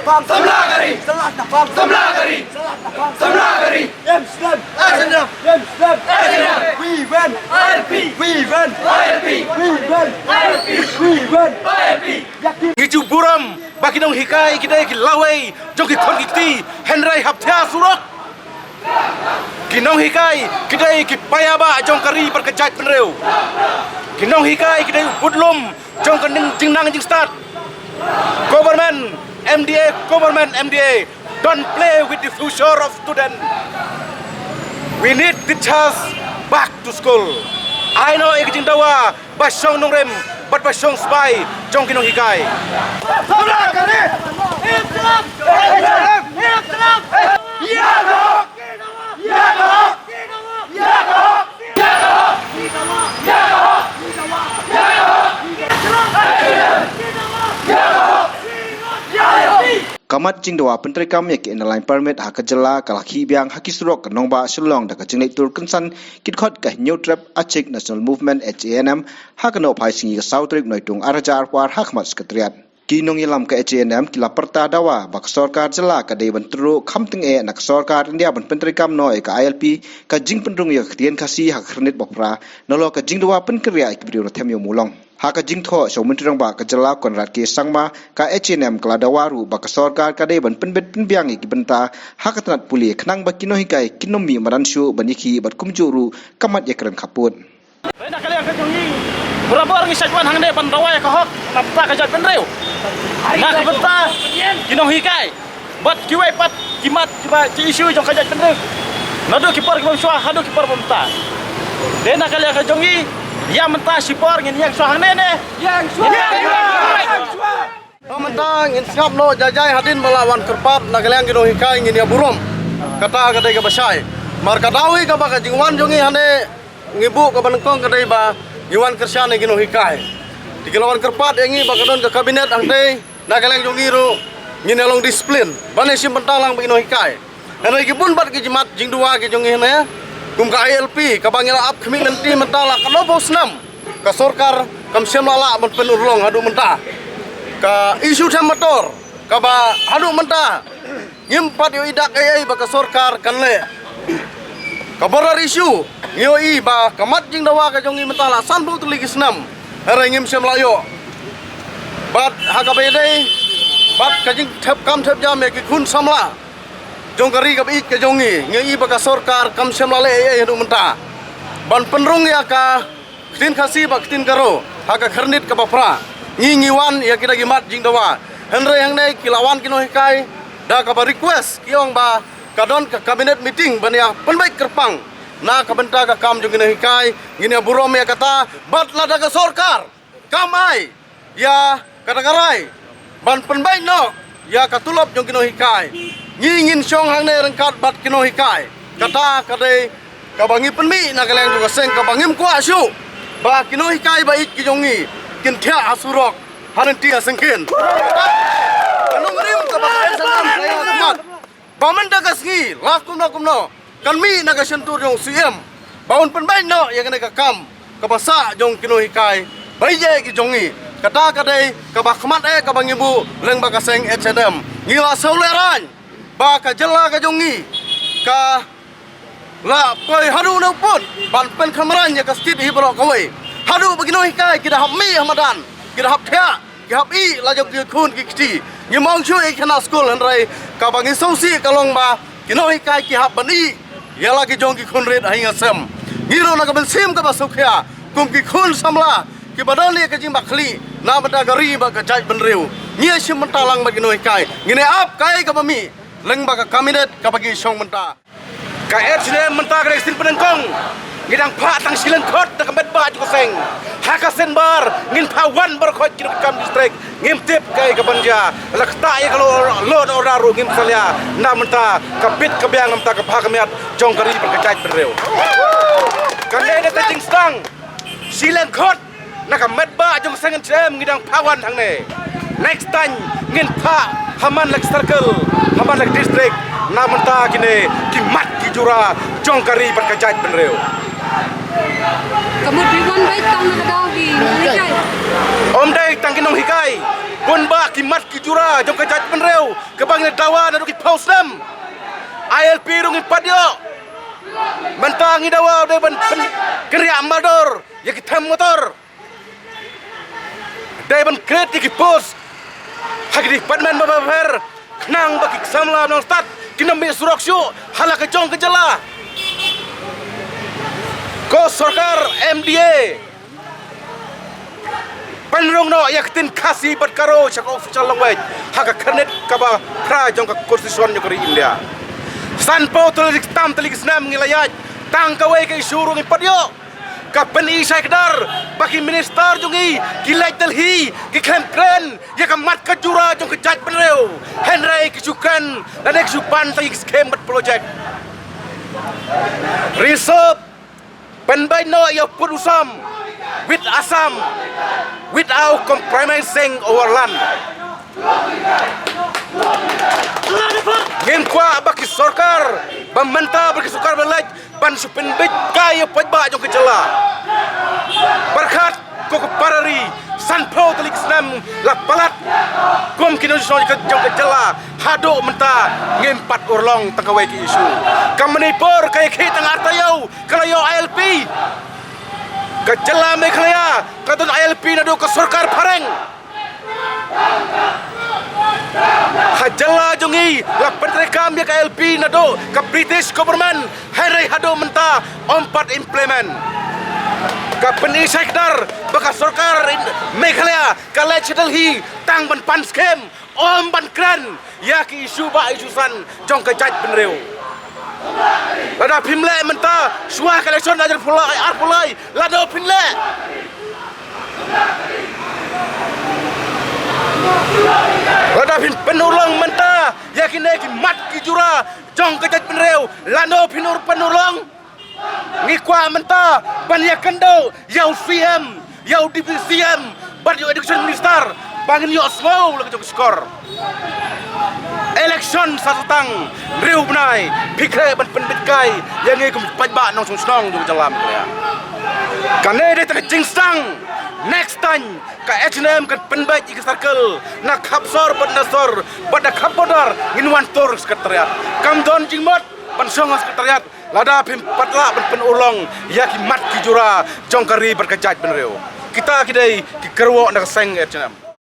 Napalm, Samla kari, Salat Napalm, Samla kari, Salat Napalm, Samla kari, Amsterdam, Amsterdam, Amsterdam, Amsterdam. We win, ILP, we win, ILP, we win, ILP, we win. ILP. Ngiju buram bagi nong hikai kita ki lawai jong ki kon ki Henry hapthia surok kinong hikai kita ki payaba jong kari berkejat penreu kinong hikai kita budlum jong kening jingnang jing start government MDA don't play with the future of student. We need teachers back to school. I know iking dawa basong nongrem but basong spy jong kinong hikai. Samla kari, Amsterdam, Amsterdam, Amsterdam. Ya no, ya no, ya no, ya no, Kamat jing dawa penteri kami ke inline permit hak kejela kalaki biang haki surok kenong ba Shillong dak jing tur kensan kit khot ka new trap achik national movement HNM hak no phai singi ka sautrik noitung araja arwar hak mat sekretariat kinong ilam ka HNM kila perta dawa bak sarkar jela ka dei bentru khamting nak sarkar India ban penteri kam no ka ILP ka jing pendrung ya ktien kasi hak khernit bokra nolo ka jing dawa penkria ik brio them yo mulong haka jing tho somentrang ba ka jela konrat ke sangma ka HNM kladawaru ba ka sarkar ka dei ban penbet penbiang ik benta haka tanat puli khnang ba kino hikai kinomi maranshu baniki bat kumjuru kamat ya keren kaput Nak kali ang kajongi berapa orang isakwan hang ne ban dawai ka hok napta ka jat penreu nak benta kinong hikai bat kiwai pat kimat kiba ci isu jong ka jat penreu nado kipar kibam swa hado kipar benta de nak kali ang kajongi yang mentah sipor ngin yang swa hang ne yang swa Mentang in skap no jajai hadin melawan kerpat nagalang kino hikai ngin ya burom kata kadai ka basai mar kadawi ka baka jingwan jongi hane ngibu ka banengkong kadai ba yuan kersyane kino hikai dikilawan kerpat engi ba kadon ka kabinet angdei nagalang jongi ro ngin long disiplin bane sim pentalang kino hikai hane gibun bat ki jimat jing dua ki jongi hane kum ka ILP ka bangila ap khmi nanti mentala ka no bosnam ka sarkar kam semlala ban penurlong hadu mentah ka isu tham motor ka ba hadu mentah nyimpat yo idak ai ba ka sarkar kanle ka barar isu yo i ba kamat jing dawa ka jongi mentala sanbu tu ligi senam hare ngim semlayo bat haga bedai bat ka jing thep kam thep jam ki khun samla jongkari ka ik ka jongi ngi ba ka sarkar kam semlale ai hadu mentah ban penrung ya ka tin khasi ba tin karo haga kharnit ka bapra ngiwan ya kita gimat jing dawa henre yang nei kilawan kino hikai da ka ba request kiong ba kadon ka cabinet meeting ban ya penbaik kerpang na ka benta ka kam jong kino hikai ngini burom ya kata bat lada ka sarkar kamai ya kadagarai ban penbaik no ya katulop jong kino hikai ngin syong hang nei rengkat bat kino hikai kata kadai ka bangi penmi na kaleng juga seng ka bangim kwa syu ba kino hikai ba ik ki jongi kin thia asurok hanenti asengkin anong rim ka ba sangam saya kumat baman dagas ngi lakum no kan mi naga sentur jong CM baun penbaik no ya kana ka kam ka basa jong kino hikai baije ki jongi kata kadai ka ba khmat ka bangibu leng ba ka seng HNM ngila sauleran ba ka jela ka jongi ka la koi hadu no pun ban pen kamaran ya ka stit hi bro kawai hadu begino hikai kita hab mi hamadan kita hab thea kita hab i la jok ki khun ki kti nyemong chu i kana school hanrai ka bangi sausi kalong ba kino hikai ki hab bani ya la ki jong ki khun red hinga sem ngiro na ka ben sim ka ba sukhya kum ki khun samla ki badani ka jing bakhli na bada gari ba ka jaj benreu ngie sim mentalang ba kino hikai ngine ap kai ka bami leng ba ka kabinet ka bagi song menta ka HNM mentah ka sin penengkong ngidang pa tang silen khot dak met ba ju seng hakasen bar ngin pawan bar khot ki kam district ngim tip kai ka banja lakta ya kalau lo oraru ngim salya na mentah ka bit ka biang mentah ka phakamiat jong kari berkecai bereu kan ne ta jing stang silen khot na ka met ba jong seng HNM ngidang pawan hang ne next time ngin pa haman lak circle haman lak district na mentah kini kimat ki jura jong kari berkecai bereu Kemudian baik tang nakadaw di hikai. Om dai tang kinong hikai pun ba kimat ki jura jong ka jat penreu ke bang dawa na ki paus nam ILP rungin padio mentangi dawa de ban kriya amador ya ki tham motor de ban kret ki pos hagdi padman ba ber knang ba ki samla nong stat kinambi suraksyu halaka jong ke jala ko sarkar MDA penrong no yaktin kasi bat karo chak official language haka kernet kaba pra jong ka konstitusi nyokori India sanpo telik tam telik snam ngilayat tang kawai ke isurung ipadyo ka peni saikdar baki minister jungi kilai telhi ki krem kren ya ka mat ka jura jong ka jat penreu henrai kisukan dan eksupan tang skem bat project reserve penbai no ya purusam with Assam without compromising our land. Ngin kwa baki sarkar bamenta baki sarkar belaj ban supin bit kaya pajba jong kejala. Berkat koko parari sanpo telik senam la palat kom kino jong kejala hado menta ngimpat urlong tangkawai ki isu. Kamanipur kaya kitang artayau kalayo ILP kejala Meghalaya katun ILP nado ke sarkar pareng hajala jungi la pentrekam ya ke ILP nado ke British government hari hado menta ompat implement ke peni sekdar baka sarkar Meghalaya ke legislative hi tang ban pan skem om ban kran ya ki isu ba isusan jong ke jat penreu lada pimle menta suah election ajar pulai lada pimle lada pin penulung menta yakin ki mat ki jura jong ke jat penreu lada pinur penulung ngikwa menta ban yakendo yau CM yau deputy CM ban yo education minister bangin yo slow lagi jong skor election satu tang riu benai pikre ban penbit kai yang ngi kum pajba nong song jong jalam ya kane de tak jingsang next time ka H&M kan penbait ik circle nak khapsor ban nasor pada khapodar ngin wan tor sekretariat kam don jingmot ban song sekretariat lada pim patla ban penulong ya ki mat ki jura jong kari berkajat benreu kita kidai ki kerwo nak seng H&M